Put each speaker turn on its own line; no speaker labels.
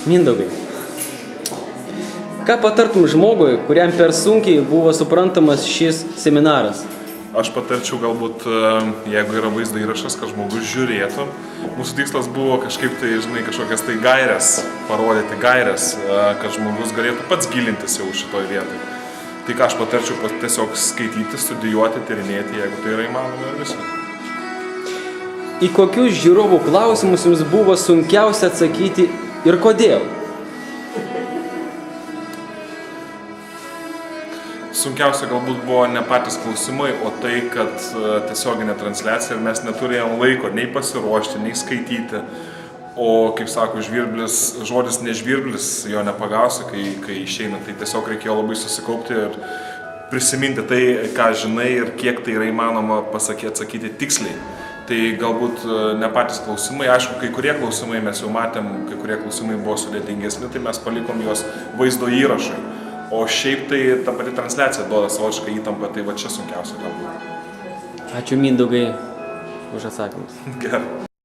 Mindaugai, ką patartum žmogui, kuriam per sunkiai buvo suprantamas šis seminaras?
Aš patarčiau galbūt, jeigu yra vaizdo įrašas, kad žmogus žiūrėtų. Mūsų tikslas buvo kažkaip tai, kažkokias tai gairias, parodyti gairias, kad žmogus galėtų pats gilintis jau šitoj vietoj. Tai ką aš patarčiau, tiesiog skaityti, studijuoti, tyrinėti, jeigu tai yra įmanoma ir visą.
Į kokius žiūrovų klausimus jums buvo sunkiausia atsakyti ir kodėl?
Sunkiausia galbūt buvo ne patys klausimai, o tai, kad tiesioginė transliacija ir mes neturėjom laiko nei pasiruošti, nei skaityti. O, kaip sako, žodis nežvirblis, jo nepagausi, kai išeina. Tai tiesiog reikėjo labai susikaupti ir prisiminti tai, ką žinai ir kiek tai yra įmanoma atsakyti tiksliai. Tai galbūt ne patys klausimai, aišku, kai kurie klausimai mes jau matėm, kai kurie klausimai buvo sudėtingesni, tai mes palikom juos vaizdo įrašui. O šiaip tai ta pati transliacija duoda savotišką įtampą, tai va čia sunkiausia galbūt.
Ačiū Mindaugai už atsakymus.
Gerai.